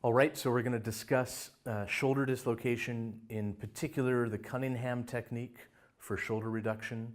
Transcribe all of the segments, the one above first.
All right, so we're going to discuss shoulder dislocation, in particular the Cunningham technique for shoulder reduction,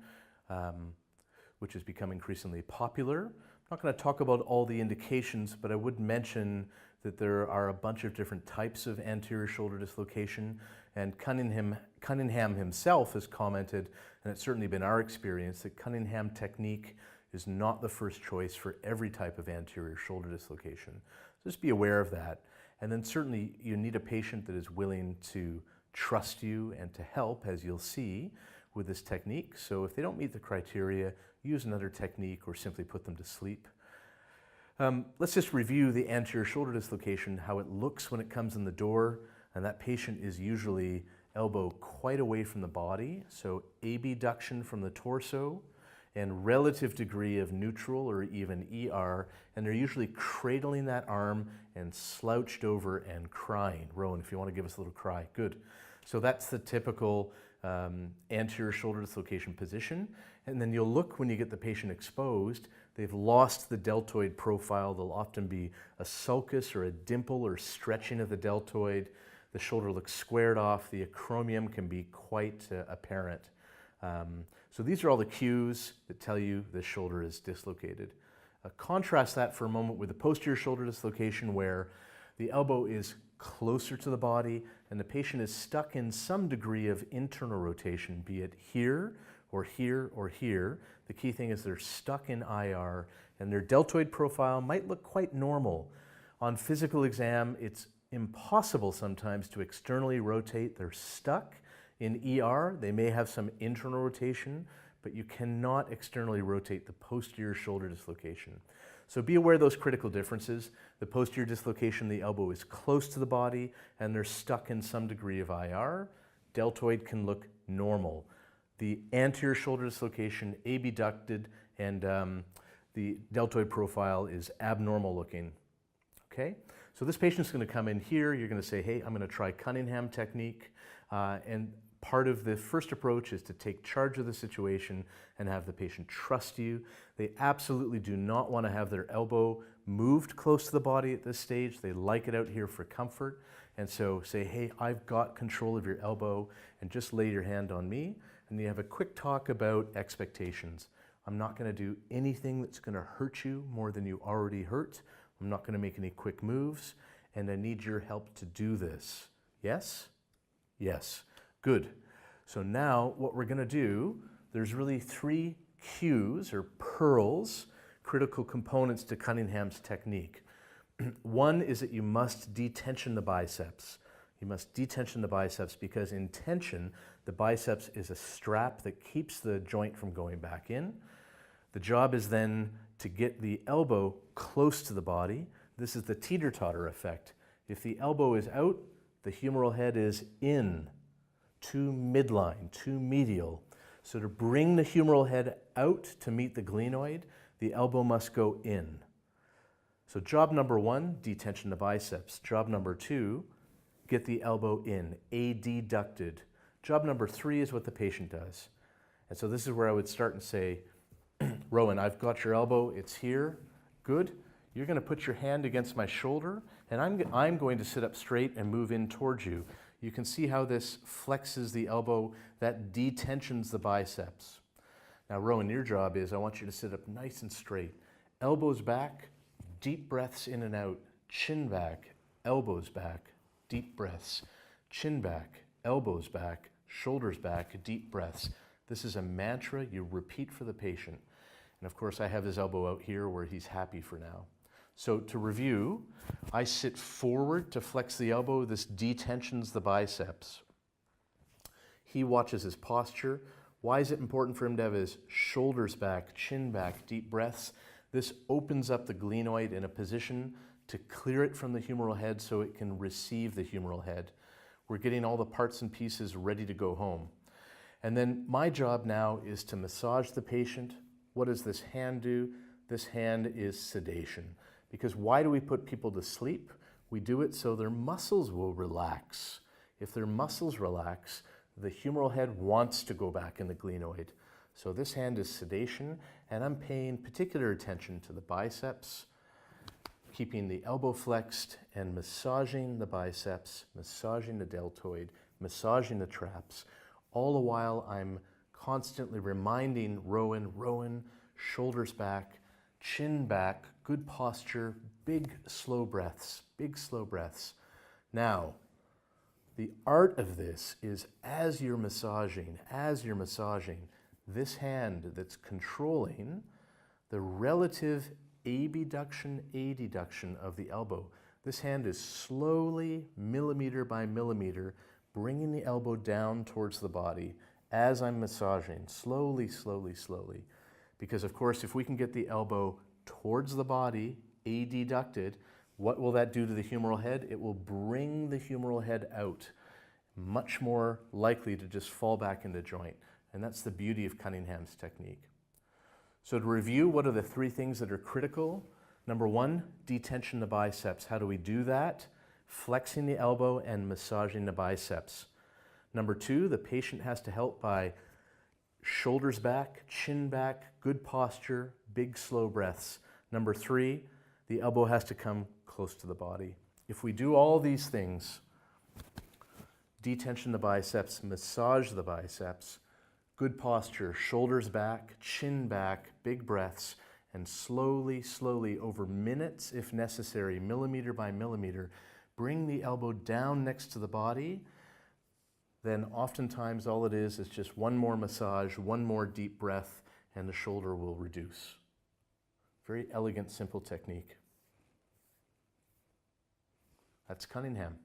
which has become increasingly popular. I'm not going to talk about all the indications, but I would mention that there are a bunch of different types of anterior shoulder dislocation, and Cunningham himself has commented, and it's certainly been our experience, that Cunningham technique is not the first choice for every type of anterior shoulder dislocation. So just be aware of that. And then certainly you need a patient that is willing to trust you and to help, as you'll see, with this technique. So if they don't meet the criteria, use another technique or simply put them to sleep. Let's just review the anterior shoulder dislocation, how it looks when it comes in the door. And that patient is usually elbow quite away from the body, so abduction from the torso, and relative degree of neutral or even ER, and they're usually cradling that arm and slouched over and crying. Rowan, if you want to give us a little cry. Good. So that's the typical anterior shoulder dislocation position. And then you'll look when you get the patient exposed, they've lost the deltoid profile. There'll often be a sulcus or a dimple or stretching of the deltoid. The shoulder looks squared off. The acromion can be quite apparent. So these are all the cues that tell you the shoulder is dislocated. Contrast that for a moment with the posterior shoulder dislocation, where the elbow is closer to the body and the patient is stuck in some degree of internal rotation, be it here or here or here. The key thing is they're stuck in IR, and their deltoid profile might look quite normal. On physical exam, it's impossible sometimes to externally rotate. They're stuck in ER. They may have some internal rotation, but you cannot externally rotate the posterior shoulder dislocation. So be aware of those critical differences. The posterior dislocation, the elbow is close to the body and they're stuck in some degree of IR. Deltoid can look normal. The anterior shoulder dislocation, abducted, and the deltoid profile is abnormal looking. Okay? So this patient's going to come in here. You're going to say, hey, I'm going to try Cunningham technique. And part of the first approach is to take charge of the situation and have the patient trust you. They absolutely do not want to have their elbow moved close to the body at this stage. They like it out here for comfort. And so say, hey, I've got control of your elbow, and just lay your hand on me. And you have a quick talk about expectations. I'm not going to do anything that's going to hurt you more than you already hurt. I'm not going to make any quick moves, and I need your help to do this. Yes? Yes. Good. So now what we're going to do, there's really three cues or pearls, critical components to Cunningham's technique. One is that you must detension the biceps. You must detension the biceps because in tension, the biceps is a strap that keeps the joint from going back in. The job is then to get the elbow close to the body. This is the teeter-totter effect. If the elbow is out, the humeral head is in, to midline, to medial. So to bring the humeral head out to meet the glenoid, the elbow must go in. So job number one, detension the biceps. Job number two, get the elbow in, adducted. Job number three is what the patient does. And so this is where I would start and say, Rowan, I've got your elbow, it's here, good. You're going to put your hand against my shoulder, and I'm going to sit up straight and move in towards you. You can see how this flexes the elbow, that detensions the biceps. Now, Rowan, your job is I want you to sit up nice and straight. Elbows back, deep breaths in and out, chin back, elbows back, deep breaths, chin back, elbows back, shoulders back, deep breaths. This is a mantra you repeat for the patient. And of course, I have his elbow out here where he's happy for now. So to review, I sit forward to flex the elbow. This detensions the biceps. He watches his posture. Why is it important for him to have his shoulders back, chin back, deep breaths? This opens up the glenoid in a position to clear it from the humeral head so it can receive the humeral head. We're getting all the parts and pieces ready to go home. And then my job now is to massage the patient. What does this hand do? This hand is sedation. Because why do we put people to sleep? We do it so their muscles will relax. If their muscles relax, the humeral head wants to go back in the glenoid. So this hand is sedation, and I'm paying particular attention to the biceps. keeping the elbow flexed and massaging the biceps, massaging the deltoid, massaging the traps. All the while I'm constantly reminding Rowan, shoulders back, chin back, good posture, big slow breaths, big slow breaths. Now, the art of this is as you're massaging, this hand that's controlling the relative abduction, adduction of the elbow. This hand is slowly, millimeter by millimeter, bringing the elbow down towards the body as I'm massaging, slowly, slowly, slowly. Because of course, if we can get the elbow towards the body, adducted, what will that do to the humeral head? It will bring the humeral head out, much more likely to just fall back into joint. And that's the beauty of Cunningham's technique. So to review, what are the three things that are critical? Number one, detension the biceps. How do we do that? Flexing the elbow and massaging the biceps. Number two, the patient has to help by shoulders back, chin back, good posture, big slow breaths. Number three, the elbow has to come close to the body. If we do all these things, detention the biceps, massage the biceps, good posture, shoulders back, chin back, big breaths, and slowly, slowly, over minutes if necessary, millimeter by millimeter, bring the elbow down next to the body, then oftentimes all it is just one more massage, one more deep breath, and the shoulder will reduce. Very elegant, simple technique. That's Cunningham.